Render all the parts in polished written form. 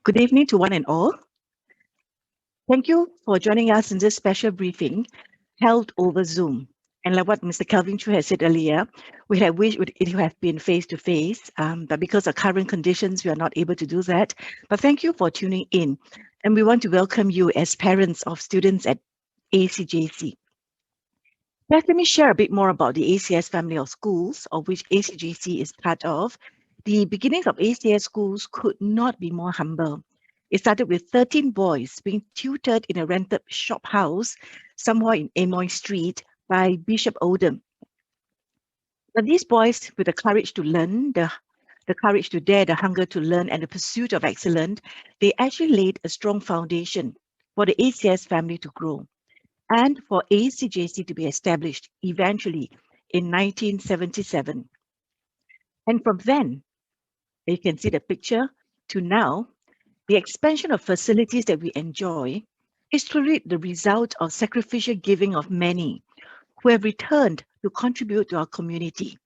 Good evening to one and all. Thank you for joining us in this special briefing held over Zoom. And like what Mr. Kelvin Chu has said earlier, we have wished it would have been face-to-face, but because of current conditions, we are not able to do that. But thank you for tuning in. And we want to welcome you as parents of students at ACJC. Let me share a bit more about the ACS family of schools, of which ACJC is part of. The beginnings of ACS schools could not be more humble. It started with 13 boys being tutored in a rented shop house somewhere in Amoy Street by Bishop Oldham. But these boys, with the courage to learn, the courage to dare, the hunger to learn, and the pursuit of excellence, they actually laid a strong foundation for the ACS family to grow and for ACJC to be established eventually in 1977. And from then, you can see the picture, to now, the expansion of facilities that we enjoy is truly the result of sacrificial giving of many who have returned to contribute to our community.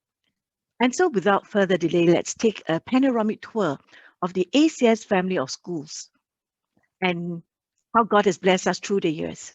And so without further delay, let's take a panoramic tour of the ACS family of schools and how God has blessed us through the years.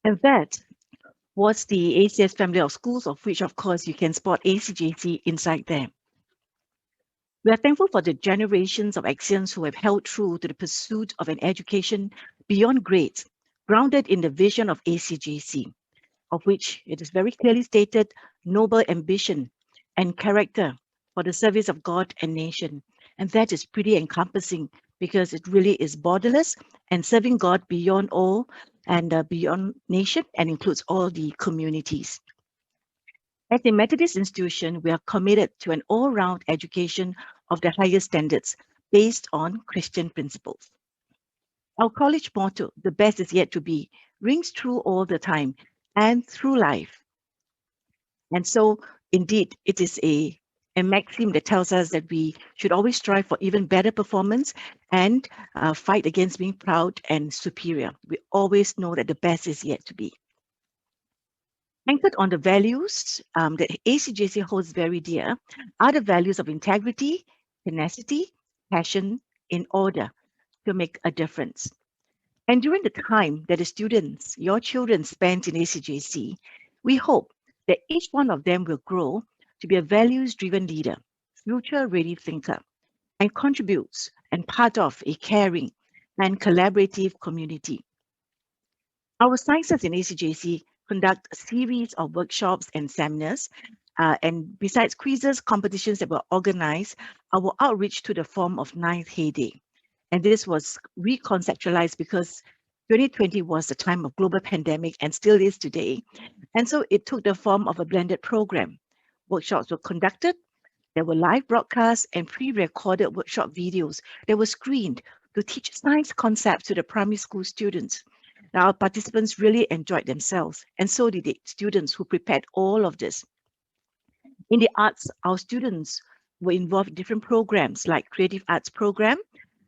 And that was the ACS family of schools, of which, of course, you can spot ACJC inside there. We are thankful for the generations of excellence who have held true to the pursuit of an education beyond grades, grounded in the vision of ACJC, of which it is very clearly stated noble ambition and character for the service of God and nation. And that is pretty encompassing because it really is borderless and serving God beyond all and beyond nation and includes all the communities. As a Methodist institution, we are committed to an all-round education of the highest standards based on Christian principles. Our college motto, the best is yet to be, rings true all the time and through life. And so, indeed, it is a maxim that tells us that we should always strive for even better performance and fight against being proud and superior. We always know that the best is yet to be. Anchored on the values that ACJC holds very dear are the values of integrity, tenacity, passion, in order to make a difference. And during the time that the students, your children, spent in ACJC, we hope that each one of them will grow to be a values-driven leader, future-ready thinker, and contributes and part of a caring and collaborative community. Our sciences in ACJC conduct a series of workshops and seminars. And besides quizzes, competitions that were organized, our outreach to the form of ninth heyday. And this was reconceptualized because 2020 was the time of global pandemic and still is today. And so it took the form of a blended program. Workshops were conducted, there were live broadcasts and pre-recorded workshop videos that were screened to teach science concepts to the primary school students. Now, our participants really enjoyed themselves, and so did the students who prepared all of this. In the arts, our students were involved in different programs like Creative Arts Program.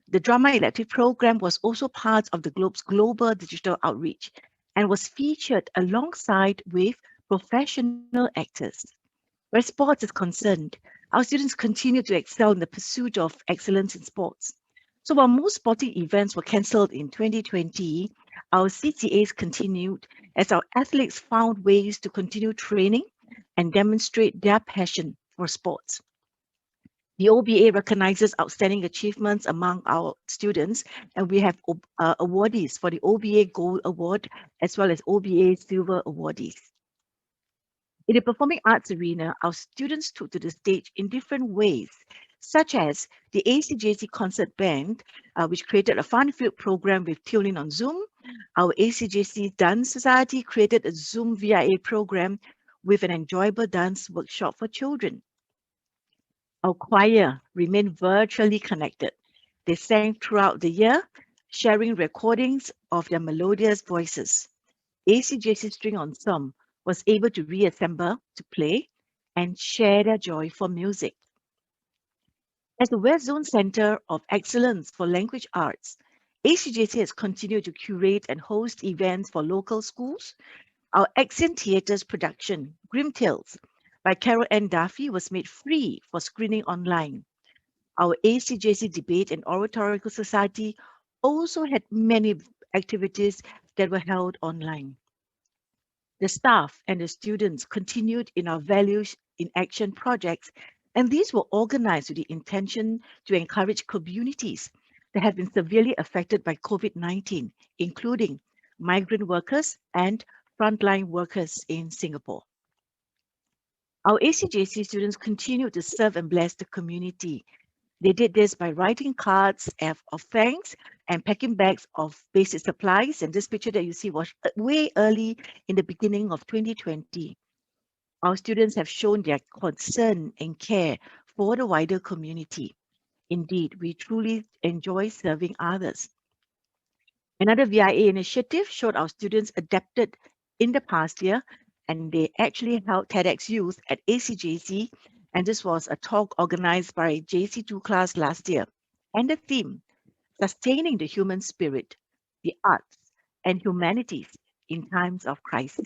The Drama Elective Program was also part of the Globe's global digital outreach and was featured alongside with professional actors. Where sports is concerned, our students continue to excel in the pursuit of excellence in sports. So while most sporting events were cancelled in 2020, our CCAs continued as our athletes found ways to continue training and demonstrate their passion for sports. The OBA recognizes outstanding achievements among our students, and we have awardees for the OBA Gold Award as well as OBA Silver awardees. In the performing arts arena, our students took to the stage in different ways, such as the ACJC Concert Band, which created a fun-filled program with tuning on Zoom. Our ACJC Dance Society created a Zoom VIA program with an enjoyable dance workshop for children. Our choir remained virtually connected. They sang throughout the year, sharing recordings of their melodious voices. ACJC String Ensemble was able to reassemble, to play, and share their joy for music. As the West Zone Center of Excellence for Language Arts, ACJC has continued to curate and host events for local schools. Our Accent Theatre's production, Grim Tales, by Carol Ann Duffy, was made free for screening online. Our ACJC Debate and Oratorical Society also had many activities that were held online. The staff and the students continued in our Values in Action projects, and these were organized with the intention to encourage communities that have been severely affected by COVID-19, including migrant workers and frontline workers in Singapore. Our ACJC students continued to serve and bless the community. They did this by writing cards of thanks and packing bags of basic supplies. And this picture that you see was way early in the beginning of 2020. Our students have shown their concern and care for the wider community. Indeed, we truly enjoy serving others. Another VIA initiative showed our students adapted in the past year, and they actually held TEDx Youth at ACJC, and this was a talk organized by JC2 class last year. And the theme, Sustaining the Human Spirit, the Arts, and Humanities in Times of Crisis.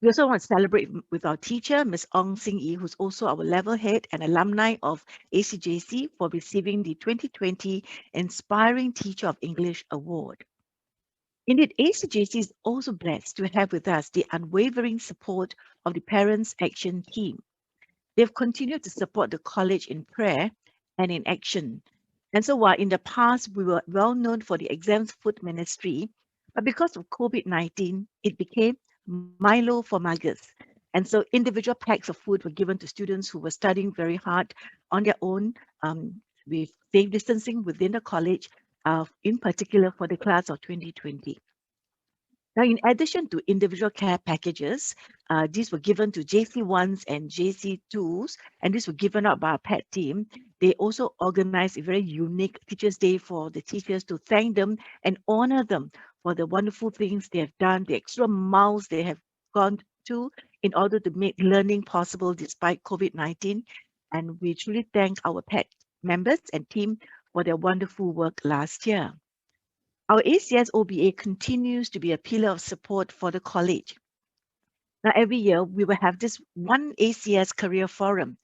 We also want to celebrate with our teacher, Ms. Ong Sing Yi, who's also our level head and alumni of ACJC, for receiving the 2020 Inspiring Teacher of English Award. Indeed, ACJC is also blessed to have with us the unwavering support of the Parents Action Team. They've continued to support the college in prayer and in action. And so while in the past we were well known for the exams food ministry, but because of COVID-19, it became Milo for Muggers. And so individual packs of food were given to students who were studying very hard on their own with safe distancing within the college, in particular for the class of 2020. Now, in addition to individual care packages, these were given to JC1s and JC2s, and these were given out by our PET team. They also organized a very unique Teachers' Day for the teachers to thank them and honor them for the wonderful things they have done, the extra miles they have gone to in order to make learning possible despite COVID-19. And we truly thank our PET members and team for their wonderful work last year. Our ACS OBA continues to be a pillar of support for the college. Now, every year we will have this one ACS Career Forum,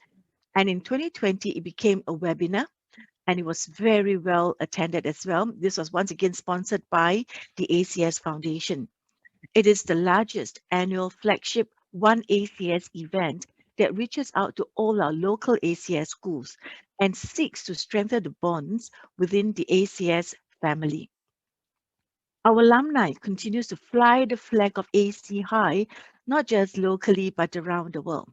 and in 2020 it became a webinar, and it was very well attended as well. This was once again sponsored by the ACS Foundation. It is the largest annual flagship One ACS event that reaches out to all our local ACS schools and seeks to strengthen the bonds within the ACS family. Our alumni continues to fly the flag of AC high, not just locally, but around the world.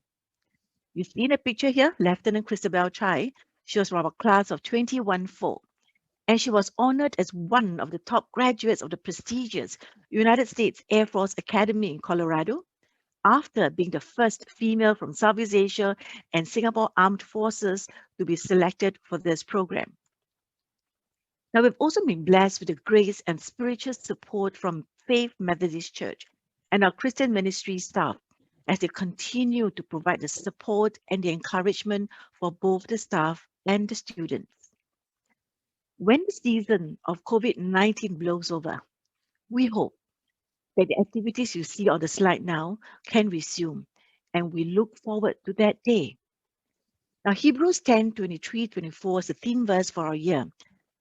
You see in a picture here, Lieutenant Christabel Chai. She was from our class of 21-4, and she was honored as one of the top graduates of the prestigious United States Air Force Academy in Colorado, after being the first female from Southeast Asia and Singapore Armed Forces to be selected for this program. Now, we've also been blessed with the grace and spiritual support from Faith Methodist Church and our Christian ministry staff as they continue to provide the support and the encouragement for both the staff and the students. When the season of COVID-19 blows over, we hope that the activities you see on the slide now can resume, and we look forward to that day. Now, Hebrews 10:23-24 is the theme verse for our year.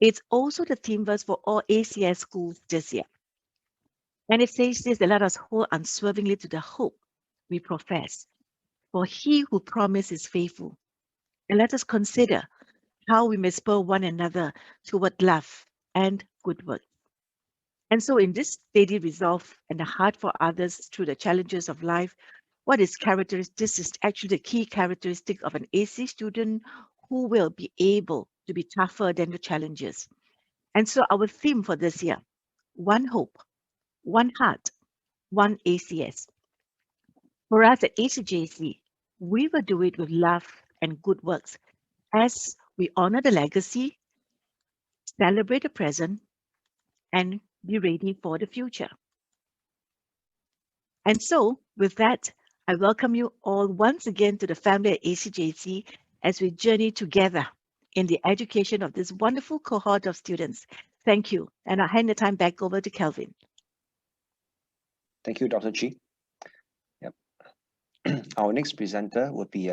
It's also the theme verse for all ACS schools this year. And it says this, that let us hold unswervingly to the hope we profess, for he who promised is faithful. And let us consider how we may spur one another toward love and good work. And so in this steady resolve and the heart for others through the challenges of life, what is characteristic? This is actually the key characteristic of an AC student who will be able to be tougher than the challenges. And so our theme for this year, one hope, one heart, one ACS. For us at ACJC, we will do it with love and good works as we honor the legacy, celebrate the present, and be ready for the future. And so, with that, I welcome you all once again to the family at ACJC as we journey together in the education of this wonderful cohort of students. Thank you. And I'll hand the time back over to Kelvin. Thank you, Dr. Chi. Yep. Our next presenter will be